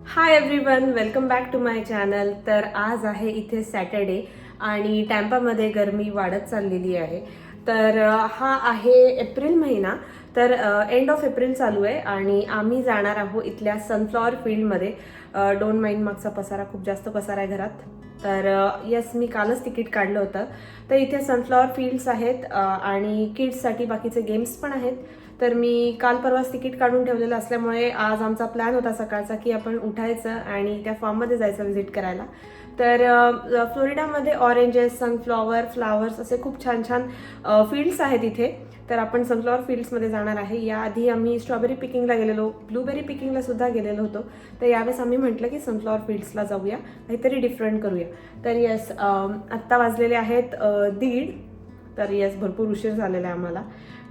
High everyone, welcome back to my channel. तर आज आहे इथे सॅटर्डे आणि टॅम्पामध्ये गरमी वाढत चाललेली आहे. तर हा आहे एप्रिल महिना. तर एंड ऑफ एप्रिल चालू आहे आणि आम्ही जाणार आहोत इथल्या सनफ्लॉवर फील्डमध्ये. डोंट माइंड, मागचा पसारा, खूप जास्त पसारा आहे घरात. तर येस, मी कालच तिकीट काढलं होतं. तर इथे सनफ्लॉवर फील्ड्स आहेत आणि किड्ससाठी बाकीचे गेम्स पण आहेत. तर मी काल परवाच तिकीट काढून ठेवलेलं असल्यामुळे आज आमचा प्लॅन होता सकाळचा की आपण उठायचं आणि त्या फार्ममध्ये जायचं व्हिजिट करायला. तर फ्लोरिडामध्ये ऑरेंजेस, सनफ्लॉवर, फ्लावर्स असे खूप छान छान फील्ड्स आहेत इथे. तर आपण सनफ्लॉवर फील्ड्समध्ये जाणार आहे. याआधी आम्ही स्ट्रॉबेरी पिकिंगला गेलेलो, ब्लूबेरी पिकिंगला सुद्धा गेलेलो होतो. तर यावेळेस आम्ही म्हटलं की सनफ्लॉवर फील्ड्सला जाऊया, काहीतरी डिफरंट करूया. तर येस, आत्ता वाजलेले आहेत 1:30. तर येस, भरपूर उशीर झालेला आहे आम्हाला,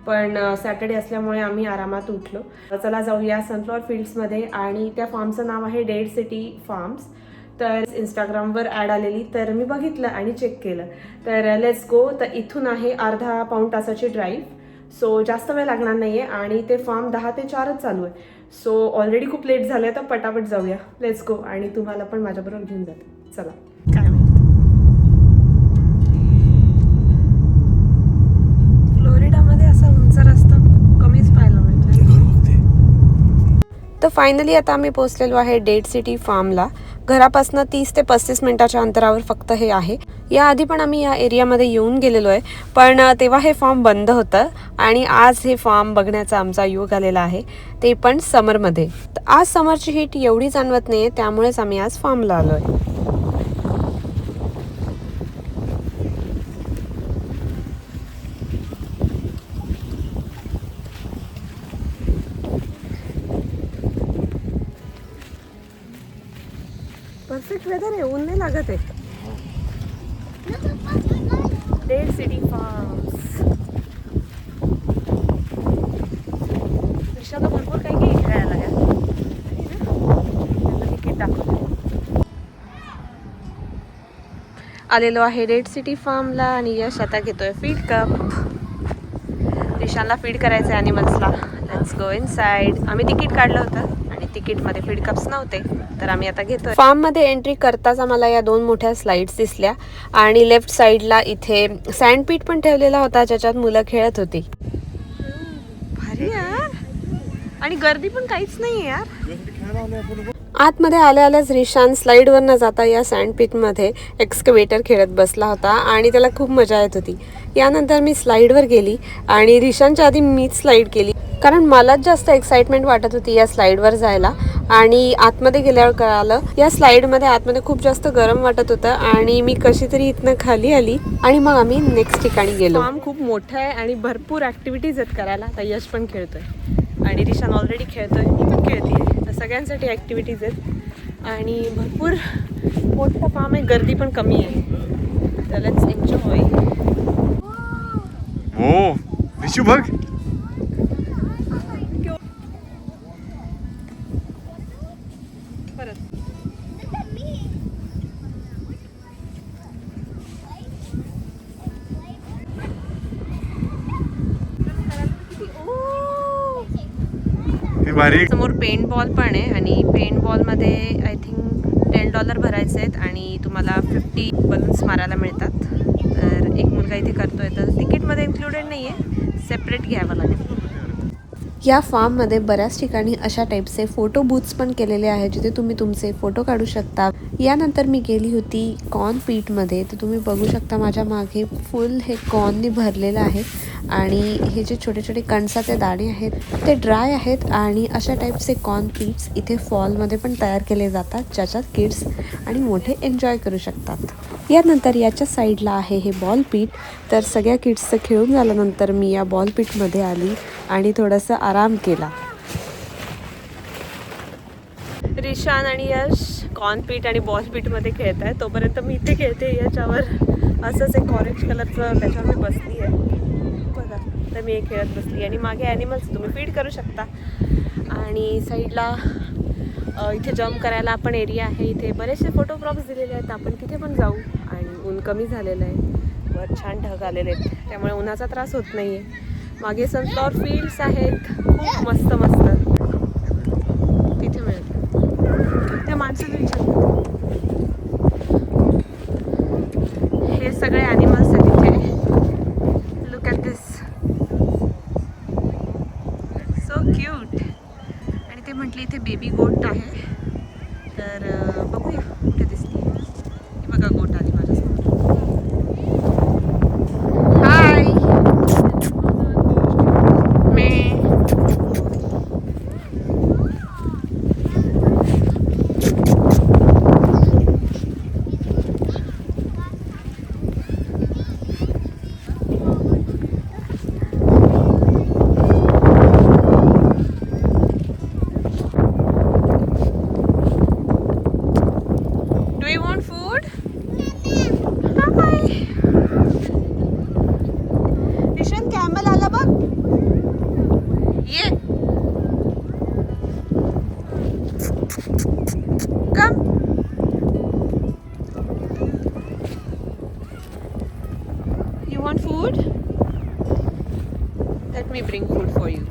पण सॅटर्डे असल्यामुळे आम्ही आरामात उठलो. चला जाऊया सनफ्लॉवर फील्ड्समध्ये. आणि त्या फार्मचं नाव आहे डेड सिटी फार्म्स. तर इंस्टाग्रामवर ॲड आलेली, तर मी बघितलं आणि चेक केलं. तर लेट्स गो. तर इथून आहे अर्धा पाऊण तासाची ड्राईव्ह. सो जास्त वेळ लागणार नाही आहे आणि ते फार्म 10 ते 4च चालू आहे. सो ऑलरेडी खूप लेट झालं आहे, तर पटापट जाऊया. Let's go. आणि तुम्हाला पण माझ्याबरोबर घेऊन जाते. चला. काय माहिती, फ्लोरिडामध्ये असा उंच रस्ता खूप कमीच पाहायला मिळतो. तर फायनली आता आम्ही पोहोचलेलो आहे डेड सिटी फार्मला. घरापासून 30 ते 35 मिनिटाच्या अंतरावर फक्त हे आहे. याआधी पण आम्ही या एरियामध्ये येऊन गेलेलो आहे, पण तेव्हा हे फार्म बंद होतं आणि आज हे फार्म बघण्याचा आमचा योग आलेला आहे, ते पण समरमध्ये. आज समरची हीट एवढी जाणवत नाही आहे, त्यामुळेच आम्ही आज फार्मला आलो आहे. परफेक्ट वेदर आहे, ऊन नाही लागत आहे. Dead city farms. रिक्षाला भरपूर काही खेळायला आहे. तिकीट दाखवलं. आलेलो आहे डेड सिटी फार्मला आणि यश आता घेतोय फीड कप. रिशाला फीड करायचं आहे ॲनिमल्सला. Let's go inside. आम्ही तिकीट काढलं होतं आणि तिकीटमध्ये फीड कप्स नव्हते, तर आम्ही आता घेतोय. फार्ममध्ये एंट्री करताच आम्हाला या 2 मोठ्या स्लाइड्स दिसल्या आणि लेफ्ट साईडला इथे सँडपीट पण ठेवलेला होता, ज्याच्यात मुलं खेळत होती. भारी यार, आणि गर्दी पण काहीच नाही यार. आतमध्ये आल्या आल्याच रिशान स्लाईडवर न जाता या सँडपीटमध्ये एक्स्कवेटर खेळत बसला होता आणि त्याला खूप मजा येत होती. यानंतर मी स्लाईडवर गेली आणि रिशानच्या आधी मीच स्लाईड केली, कारण मलाच जास्त एक्साइटमेंट वाटत होती या स्लाईडवर जायला. आणि आतमध्ये गेल्यावर कळालं या स्लाईडमध्ये आतमध्ये खूप जास्त गरम वाटत होतं आणि मी कशी तरी इथनं खाली आली आणि मग आम्ही नेक्स्ट ठिकाणी गेलो. फार्म खूप मोठं आहे आणि भरपूर ॲक्टिव्हिटीज आहेत करायला. आता यश पण खेळतोय आणि रिशान ऑलरेडी खेळतोय, मी पण खेळते. सगळ्यांसाठी ॲक्टिव्हिटीज आहेत आणि भरपूर मोठं फार्म आहे, गर्दी पण कमी आहे. तर लेट्स एन्जॉय. हो विशू बघ. समोर पेंट बॉल पण आहे आणि पेंट बॉलमध्ये आय थिंक $10 भरायचे आहेत आणि तुम्हाला 50 बलून्स मारायला मिळतात. तर एक मुलगा इथे करतोय, तर तिकीटमध्ये इन्क्लुडेड नाही आहे, सेपरेट घ्यावं लागेल. या फार्ममध्ये बऱ्याच ठिकाणी अशा टाईपचे फोटो बूथ्स पण केलेले आहेत, जिथे तुम्ही तुमचे फोटो काढू शकता. यानंतर मी गेली होती कॉर्न पीटमध्ये. तर तुम्ही बघू शकता माझ्या मागे फुल हे कॉर्ननी भरलेलं आहे आणि हे जे छोटे छोटे कणसाचे दाणे आहेत ते ड्राय आहेत. आणि अशा टाईपचे कॉर्न पीट्स इथे फॉलमध्ये पण तयार केले जातात, ज्याच्यात किड्स आणि मोठे एन्जॉय करू शकतात. यानंतर याच्या साईडला आहे हे बॉल पीट. तर सगळ्या किड्सचं खेळून झाल्यानंतर मी या बॉल पीटमध्ये आली आणि थोडंसं आराम केला. रिशान आणि यश कॉर्नपीट आणि बॉल पीटमध्ये खेळत आहे, तोपर्यंत मी इथे खेळते. याच्यावर असंच एक ऑरेंज कलरचं, त्याच्यावर मी बसली आहे बघा. तर मी एक खेळत बसली आणि मागे ॲनिमल्स तुम्ही फीड करू शकता. आणि साईडला इथे जम्प करायला आपण एरिया आहे. इथे बरेचसे फोटो प्रॉप्स दिलेले आहेत, आपण तिथे पण जाऊ. आणि ऊन कमी झालेलं आहे, वर छान ढग आलेले आहेत, त्यामुळे उन्हाचा त्रास होत नाही आहे. मागे सनफ्लॉवर फील्ड्स आहेत, खूप मस्त मस्त. तिथे मिळतं माणसाला विचारते. हे सगळे ॲनिमल्स आहेत इथे. Look at this, so cute. आणि ते म्हटले इथे बेबी गोट आहे, तर बघूया कुठे दिसते. ही बघा गोट आली माझ्यासमोर. हाय मे. Want food? Let me bring food for you.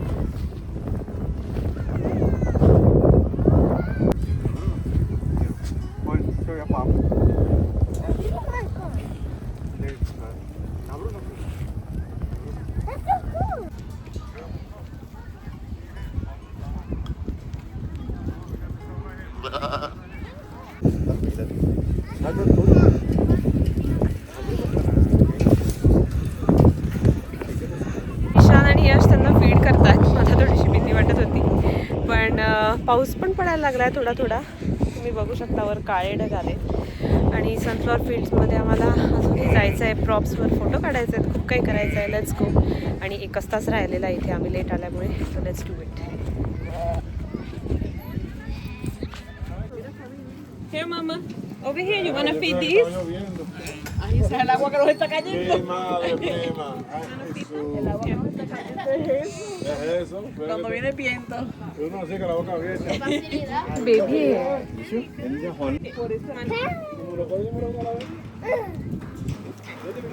पाऊस पण पडायला लागला आहे थोडा थोडा. तुम्ही बघू शकता वर काळे ढग आले. आणि सनफ्लॉवर फील्ड्समध्ये आम्हाला अजूनही जायचं आहे. प्रॉप्सवर फोटो काढायचे आहेत, खूप काही करायचं आहे. Let's go. आणि 1 तास राहिलेला इथे आम्ही लेट आल्यामुळे. So let's do it. Here, Mama. Over here, you want to feed these? Ahí está el agua que nos está cayendo. Sí, madre prima. El agua que nos está cayendo es eso. cuando viene el viento. Uno así con la boca abierta. Baby. Por eso.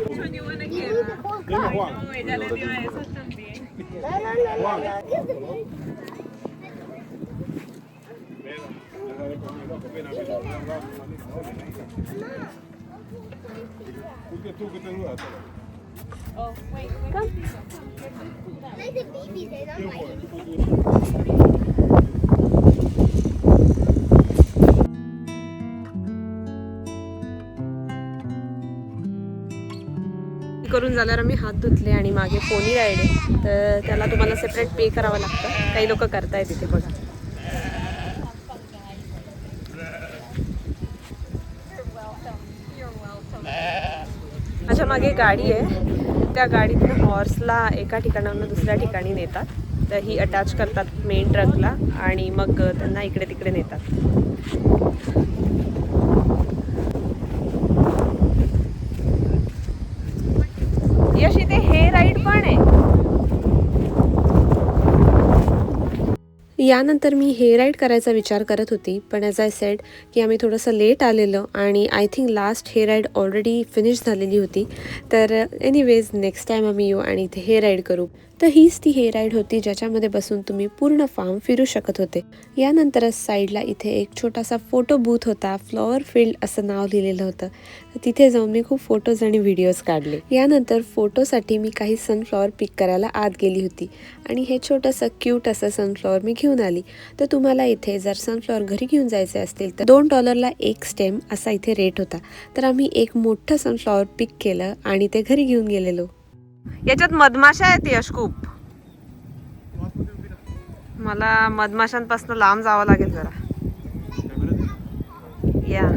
Which one you want to give? Dime, Juan. No, ella le dio a esos también. Juan. ¿Tú qué te dudas? Oh, wait, come. Like the babies, they don't like it. करून झाल्यावर आम्ही हात धुतले आणि मागे pony ride आहे, तर त्याला तुम्हाला सेपरेट पे करावं लागतं. काही लोक करतायत इथे बघा. माझ्या मागे गाडी आहे, त्या गाडीतून हॉर्सला एका ठिकाणाहून दुसऱ्या ठिकाणी नेतात. तर ही अटॅच करतात मेन ट्रकला आणि मग त्यांना इकडे तिकडे नेतात. यश इथे हे राईड पण आहे. यानंतर मी हे राईड करायचा विचार करत होती, पण ॲज आय सेड की आम्ही थोडंसं लेट आलेलो आणि आय थिंक लास्ट हे राईड ऑलरेडी फिनिश झालेली होती. तर एनिवेज नेक्स्ट टाईम आम्ही येऊ आणि इथे हे राईड करू. तर हीच ती हे राईड होती ज्याच्यामध्ये बसून तुम्ही पूर्ण फार्म फिरू शकत होते. यानंतरच साईडला इथे एक छोटासा फोटो बूथ होता, फ्लॉवर फील्ड असं नाव लिहिलेलं होतं. तिथे जाऊन मी खूप फोटोज आणि व्हिडिओज काढले. यानंतर फोटोसाठी मी काही सनफ्लॉवर पिक करायला आत गेली होती आणि हे छोटंसं क्यूट असं सनफ्लॉवर मी घेऊन आली. तर तुम्हाला इथे जर सनफ्लॉवर घरी घेऊन जायचे असतील तर $2 एक स्टेम असा इथे रेट होता. तर आम्ही एक मोठं सनफ्लॉवर पिक केलं आणि ते घरी घेऊन गेलेलो. याच्यात मधमाशा आहेत यश खूप. मला मधमाशांपासून लांब जावं लागेल जरा. या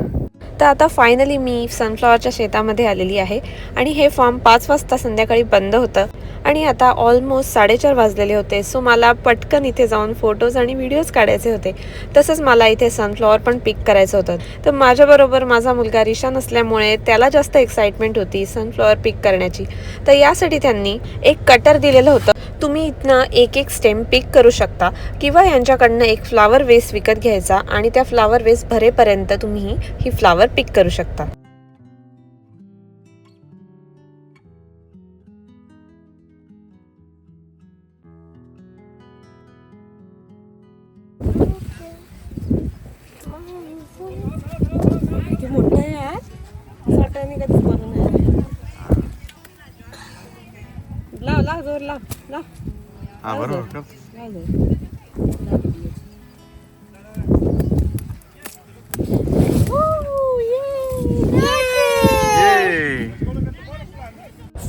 तर आता फायनली मी सनफ्लॉवरच्या शेतामध्ये आलेली आहे आणि हे फार्म 5 वाजता संध्याकाळी बंद होतं आणि आता ऑलमोस्ट 4:30 वाजलेले होते. सो मला पटकन इथे जाऊन फोटोज आणि व्हिडिओज काढायचे होते. तसंच मला इथे सनफ्लॉवर पण पिक करायचं होतं. तर माझ्याबरोबर माझा मुलगा रिशान असल्यामुळे त्याला जास्त एक्साइटमेंट होती सनफ्लॉवर पिक करण्याची. तर यासाठी त्यांनी एक कटर दिलेलं होतं. तुम्ही इथनं एक स्टेम पिक करू शकता किंवा यांच्याकडनं एक फ्लावर वेस विकत घ्यायचा आणि त्या फ्लावर वेस भरेपर्यंत तुम्ही ही फ्लावर पिक करू शकता. किती मोठं आहे यार, असं वाटतं मी कधीच बनवलं नाही. लाव लाव जोर लाव लाव हा बरोबर कर. लाव जोर.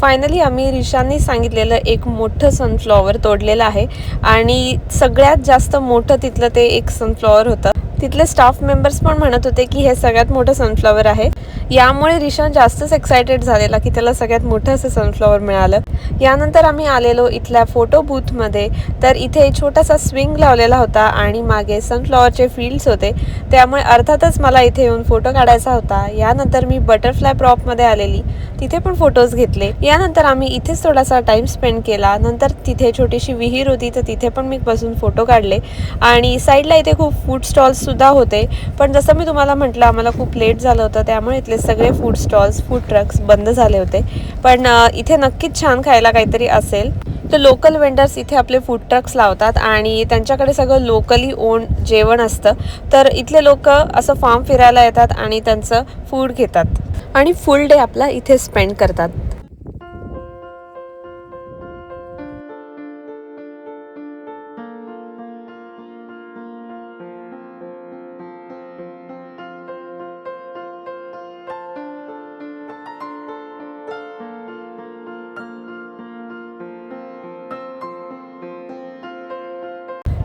फायनली आम्ही रिशांनी सांगितलेलं एक मोठं सनफ्लॉवर तोडलेलं आहे आणि सगळ्यात जास्त मोठं तिथलं ते एक सनफ्लॉवर होतं. तिथले स्टाफ मेंबर्स पण म्हणत होते की हे सगळ्यात मोठं सनफ्लॉवर आहे. यामुळे रिशान जास्तच एक्सायटेड झालेला की त्याला सगळ्यात मोठं असं सनफ्लॉवर मिळालं. यानंतर आम्ही आलेलो इथल्या फोटो बूथमध्ये. तर इथे छोटासा स्विंग लावलेला होता आणि मागे सनफ्लॉवरचे फील्ड्स होते, त्यामुळे अर्थातच मला इथे येऊन फोटो काढायचा होता. यानंतर मी बटरफ्लाय प्रॉपमध्ये आलेली, तिथे पण फोटोज घेतले. यानंतर आम्ही इथेच थोडासा टाइम स्पेंड केला. नंतर तिथे छोटीशी विहीर होती, तर तिथे पण मी बसून फोटो काढले. आणि साईडला इथे खूप फूड स्टॉल्स सुद्धा होते, पण जसं मी तुम्हाला म्हटलं आम्हाला खूप लेट झालं होतं, त्यामुळे इथले सगळे फूड स्टॉल्स फूड ट्रक्स बंद झाले होते. पण इथे नक्कीच छान खायला काहीतरी असेल. तर लोकल वेंडर्स इथे आपले फूड ट्रक्स लावतात आणि त्यांच्याकडे सगळं लोकली ओन जेवण असतं. तर इथले लोक असं फार्म फिरायला येतात आणि त्यांचं फूड घेतात आणि फुल डे आपला इथे स्पेंड करतात.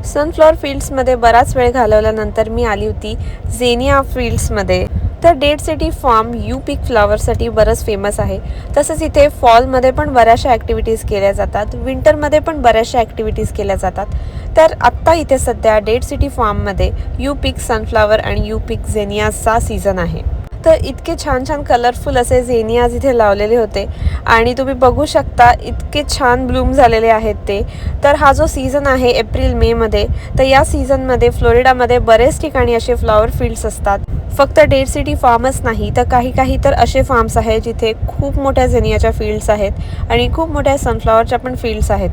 सनफ्लॉवर फील्ड्समध्ये बराच वेळ घालवल्यानंतर मी आली होती झेनिया फील्ड्समध्ये. तर डेट सिटी फार्म यू पिक फ्लॉवरसाठी बरंच फेमस आहे. तसंच इथे फॉलमध्ये पण बऱ्याचशा ॲक्टिव्हिटीज केल्या जातात, विंटरमध्ये पण बऱ्याचशा ॲक्टिव्हिटीज केल्या जातात. तर आत्ता इथे सध्या डेट सिटी फार्ममध्ये यू पिक सनफ्लॉवर आणि यू पिक झेनियाचा सीझन आहे. तर इतके छान छान कलरफुल असे झेनियाज इथे लावलेले होते आणि तुम्ही बघू शकता इतके छान ब्लूम झालेले आहेत ते. तर हा जो सीझन आहे एप्रिल मेमध्ये, तर या सीझनमध्ये फ्लोरिडामध्ये बरेच ठिकाणी असे फ्लॉवर फील्ड्स असतात. फक्त डेट सिटी फार्मच नाही, तर काही तर असे फार्म्स आहेत जिथे खूप मोठ्या झेनियाच्या फील्ड्स आहेत आणि खूप मोठ्या सनफ्लॉवरच्या पण फील्ड्स आहेत.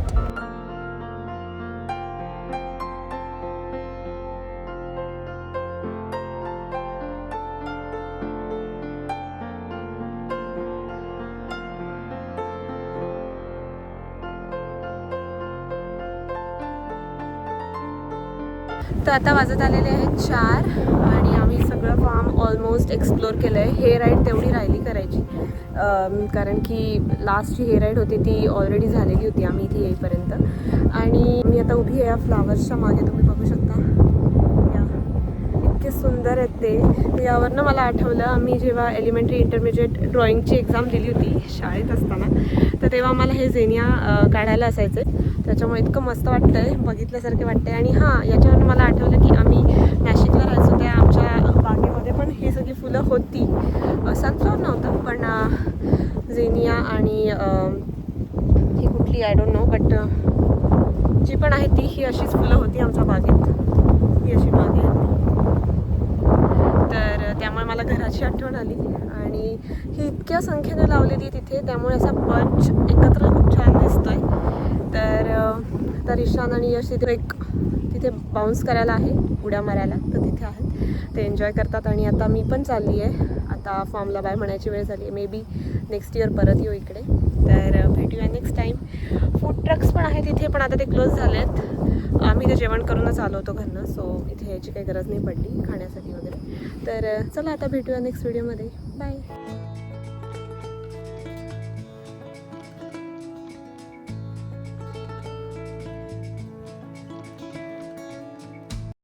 तर आता वाजत आलेले आहेत 4 आणि आम्ही सगळं फार्म ऑलमोस्ट एक्सप्लोर केलं आहे. हे राईड तेवढी राहिली करायची, कारण की लास्ट जी हे राईड होती ती ऑलरेडी झालेली होती आम्ही इथे येईपर्यंत. आणि मी आता उभी आहे या फ्लावर्सच्या मागे, तुम्ही बघू शकता इतके सुंदर आहेत ते. यावरनं मला आठवलं आम्ही जेव्हा एलिमेंटरी इंटरमिजिएट ड्रॉइंगची एक्झाम दिली होती शाळेत असताना, तर तेव्हा आम्हाला हे झेनिया काढायला असायचे. त्याच्यामुळे इतकं मस्त वाटतं आहे, बघितल्यासारखे वाटतं आहे. आणि हां, याच्यावरून मला आठवलं की आम्ही नाशिकला राहायचो त्या आमच्या बागेमध्ये पण ही सगळी फुलं होती. सनफ्लॉवर नव्हतं, पण झेनिया आणि ही कुठली आय डोंट नो, बट जी पण आहे ती ही अशीच फुलं होती आमच्या बागेत. ही अशी बाग आहे. तर त्यामुळे मला घराची आठवण आली आणि ही इतक्या संख्येने लावलेली तिथे, त्यामुळे असा बंच एकत्र खूप छान दिसतोय. तर ईशान आणि यश तिथे बाउन्स करायला आहे, उड्या मारायला, तर तिथे आहेत, ते एन्जॉय करतात. आणि आता मी पण चालली आहे, आता फॉर्मला बाय म्हणायची वेळ झाली आहे. मे बी नेक्स्ट इयर परत येऊ इकडे. तर भेटूया नेक्स्ट टाईम. फूड ट्रक्स पण आहेत इथे, पण आता ते क्लोज झाले आहेत. आम्ही ते जेवण करूनच आलो होतो घरनं, सो इथे यायची काही गरज नाही पडली खाण्यासाठी वगैरे. तर चला आता भेटूया नेक्स्ट व्हिडिओमध्ये. बाय.